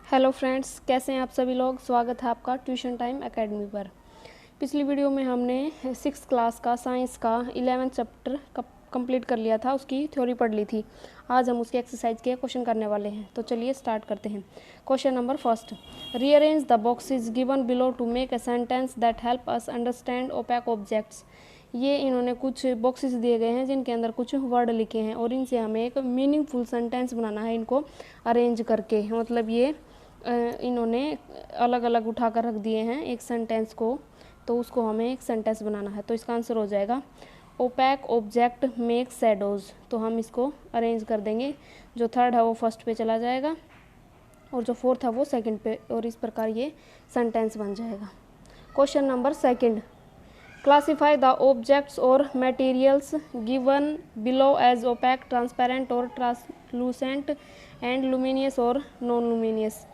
Hello friends, कैसे हैं आप सभी लोग। स्वागत है आपका ट्यूशन टाइम एकेडमी पर। पिछली वीडियो में हमने 6th क्लास का साइंस का 11th चैप्टर कंप्लीट कर लिया था, उसकी थ्योरी पढ़ ली थी। आज हम उसकी एक्सरसाइज के क्वेश्चन करने वाले हैं, तो चलिए स्टार्ट करते हैं। Question number first, rearrange the boxes given below to make a sentence that help us understand opaque objects. ये इन्होंने कुछ बॉक्सेस दिए गए हैं जिनके अंदर कुछ वर्ड लिखे हैं और इनसे हमें एक मीनिंगफुल सेंटेंस बनाना है, इनको अरेंज करके। मतलब ये इन्होंने अलग अलग उठा कर रख दिए हैं एक सेंटेंस को, तो उसको हमें एक सेंटेंस बनाना है। तो इसका आंसर हो जाएगा ओपैक ऑब्जेक्ट मेक शैडोज। तो हम इसको अरेंज कर देंगे। जो थर्ड है वो फर्स्ट पे चला जाएगा और जो फोर्थ है वो सेकंड पे, और इस प्रकार ये सेंटेंस बन जाएगा। Question number second, classify the objects और materials given below as opaque, transparent और ट्रांसलूसेंट एंड लुमिनियस और नॉन लुमिनियस।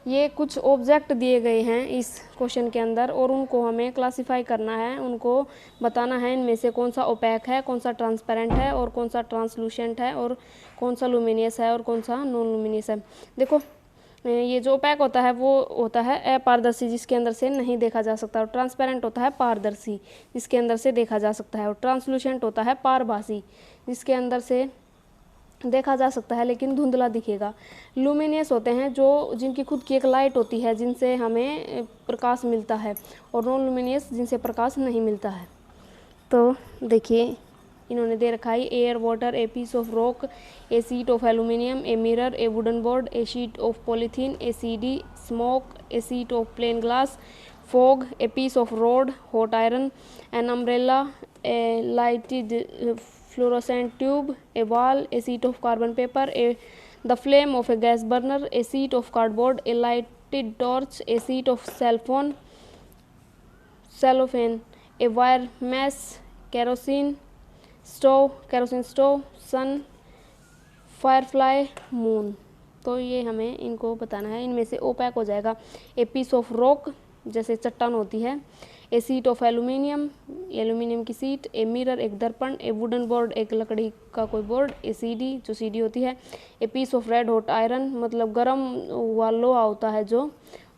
ये कुछ ऑब्जेक्ट दिए गए हैं इस क्वेश्चन के अंदर और उनको हमें क्लासिफाई करना है, उनको बताना है इनमें से कौन सा ओपैक है, कौन सा ट्रांसपेरेंट है और कौन सा ट्रांसलूसेंट है और कौन सा लुमिनियस है और कौन सा नॉन लुमिनियस है। देखो, ये जो ओपैक होता है वो होता है अपारदर्शी, जिसके अंदर से नहीं देखा जा सकता, और ट्रांसपेरेंट होता है पारदर्शी, जिसके अंदर से देखा जा सकता है, और ट्रांसलूसेंट होता है पारभासी, जिसके अंदर से देखा जा सकता है लेकिन धुंधला दिखेगा। लुमिनियस होते हैं जो जिनकी खुद की एक लाइट होती है जिनसे हमें प्रकाश मिलता है, और नॉन लुमिनियस जिनसे प्रकाश नहीं मिलता है। तो देखिए, इन्होंने दे रखा है air, water, a piece of rock, a sheet of aluminium, a mirror, a wooden board, a sheet of polythene, a CD, smoke, a sheet of plain glass, fog, a piece of rod, hot iron, an umbrella, a lighted fluorescent tube, a wall, a sheet of carbon paper, the flame of a gas burner, a sheet of cardboard, a lighted torch, a sheet of cellophane, a wire mesh, kerosene stove, sun, firefly, moon। तो ये हमें इनको बताना है। इनमें से OPEC हो जाएगा ए पीस ऑफ रॉक, जैसे चट्टान होती है, ए सीट ऑफ एल्यूमिनियम की सीट, ए मिरर एक दर्पण, ए वुडन बोर्ड एक लकड़ी का कोई बोर्ड, ए सीडी जो सीडी होती है, a piece of red hot iron मतलब गर्म हुआ लोहा होता है जो,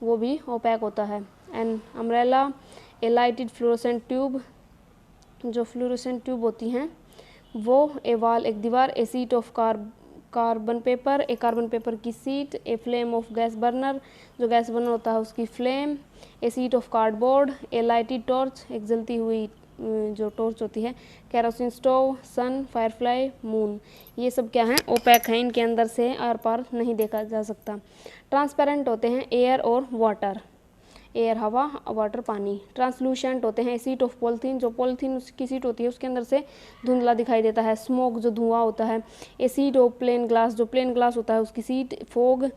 वो भी ओपैक होता है, an umbrella, a lighted fluorescent tube जो फ्लोरोसेंट ट्यूब होती हैं वो, ए वाल एक दीवार, a seat of carbon paper a carbon paper की seat, a flame of gas burner जो गैस बर्नर होता है उसकी flame, a seat of cardboard, a lighted torch एक जलती हुई जो टॉर्च होती है, kerosene stove, sun, firefly, moon. ये सब क्या हैं, ओपैक हैं, इनके अंदर से आर पार नहीं देखा जा सकता। ट्रांसपेरेंट होते हैं एयर और वाटर, एयर हवा, वाटर पानी। ट्रांसलूसेंट होते हैं सीट ऑफ पॉलीथीन जो पॉलीथीन उसकी सीट होती है उसके अंदर से धुंधला दिखाई देता है, स्मोक जो धुआं होता है, a seat of plain glass जो प्लेन ग्लास होता है उसकी सीट, फोग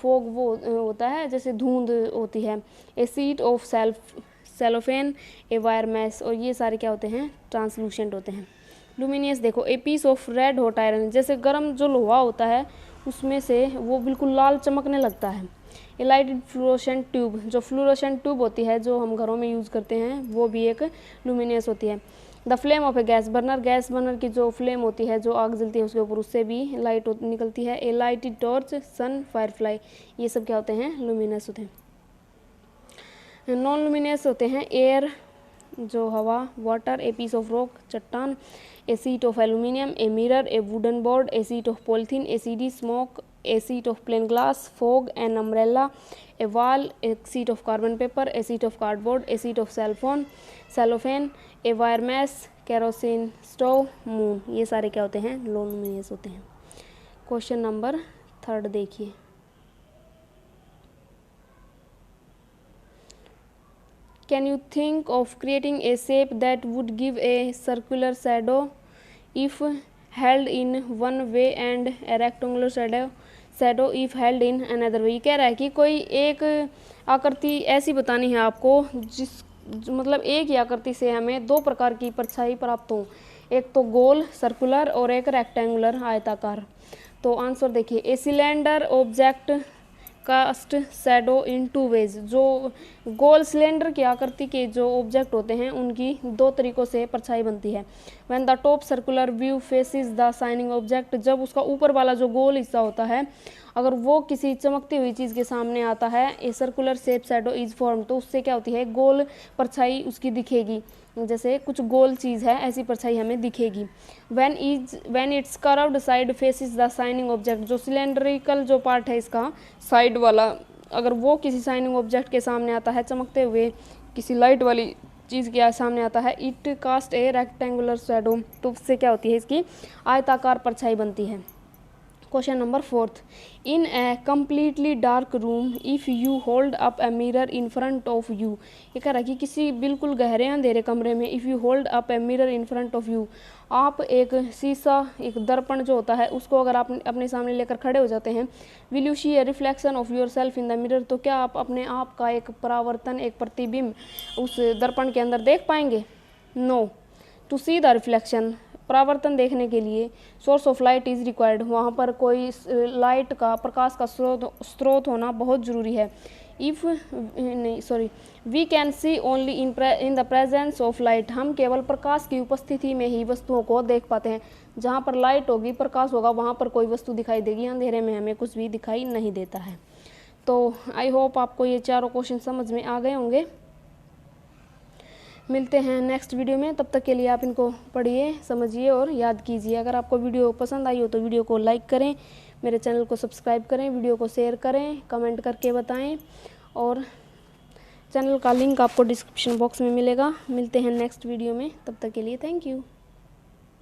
वो होता है जैसे धुंध होती है, a seat of cellophane, a wire mesh. और ये सारे क्या होते हैं, ट्रांसलूसेंट होते हैं। लुमिनियस देखो, a piece of red hot iron जैसे गर्म जो लोहा होता है उसमें से वो बिल्कुल लाल चमकने लगता है। ए लाइटेड फ्लोरोसेंट ट्यूब जो फ्लोरोसेंट ट्यूब होती है जो हम घरों में यूज़ करते हैं वो भी एक लुमिनियस होती है। The flame of A gas burner की जो फ्लेम होती है जो आग जलती है उसके ऊपर, उससे भी लाइट निकलती है। ए लाइटेड टॉर्च, सन, फायरफ्लाई, ये सब क्या होते हैं, लुमिनस होते हैं। नॉन लुमिनियस होते हैं एयर जो हवा, water, a piece of rock चट्टान, a seat of aluminium, a mirror, a wooden board, a seat of polythene, a CD, smoke, a seat of plain glass, fog, an umbrella, a wall, a seat of carbon paper, a seat of cardboard, a seat of cellophane, a wire mesh, kerosene stove, moon. ये सारे क्या होते हैं, non luminous होते हैं। Question number third देखिए, Can you think of creating a shape that would give a circular shadow if held in one way and a rectangular shadow if held in another way। कह रहा है कि कोई एक आकृति ऐसी बतानी है आपको मतलब एक ही आकृति से हमें दो प्रकार की परछाई प्राप्त हो, एक तो गोल सर्कुलर और एक रेक्टेंगुलर आयताकार। तो आंसर देखिए, a cylinder object cast shadow in two ways. जो गोल सिलेंडर की आकृति के जो ऑब्जेक्ट होते हैं उनकी दो तरीकों से परछाई बनती है। When the top circular view faces the shining object, जब उसका ऊपर वाला जो गोल हिस्सा होता है अगर वो किसी चमकती हुई चीज़ के सामने आता है, a circular shape shadow is form, तो उससे क्या होती है, गोल परछाई उसकी दिखेगी। जैसे कुछ गोल चीज़ है, ऐसी परछाई हमें दिखेगी। When it's curved side faces the shining object, जो सिलेंड्रिकल जो पार्ट है इसका साइड वाला, अगर वो किसी शाइनिंग ऑब्जेक्ट के सामने आता है, चमकते हुए किसी लाइट वाली चीज़ के सामने आता है, it cast a rectangular shadow, तो उससे क्या होती है, इसकी आयताकार परछाई बनती है। Question number 4, in a completely dark room if you hold up a mirror in front of you, ये कह रहा है कि किसी बिल्कुल गहरे अंधेरे कमरे में if you hold up a mirror in front of you, आप एक शीशा, एक दर्पण जो होता है उसको अगर आप अपने सामने लेकर खड़े हो जाते हैं, will you see a reflection of yourself in the mirror, तो क्या आप अपने आप का एक परावर्तन, एक प्रतिबिंब उस दर्पण के अंदर देख पाएंगे? No. To see the reflection, परावर्तन देखने के लिए source of light is required, वहाँ पर कोई लाइट का, प्रकाश का स्रोत होना बहुत ज़रूरी है। We can see only in the presence of light, हम केवल प्रकाश की उपस्थिति में ही वस्तुओं को देख पाते हैं। जहाँ पर लाइट होगी, प्रकाश होगा, वहाँ पर कोई वस्तु दिखाई देगी, अंधेरे में हमें कुछ भी दिखाई नहीं देता है। तो आई होप आपको ये चारों क्वेश्चन समझ में आ गए होंगे। मिलते हैं नेक्स्ट वीडियो में, तब तक के लिए आप इनको पढ़िए, समझिए और याद कीजिए। अगर आपको वीडियो पसंद आई हो तो वीडियो को लाइक करें, मेरे चैनल को सब्सक्राइब करें, वीडियो को शेयर करें, कमेंट करके बताएं, और चैनल का लिंक आपको डिस्क्रिप्शन बॉक्स में मिलेगा। मिलते हैं नेक्स्ट वीडियो में, तब तक के लिए थैंक यू।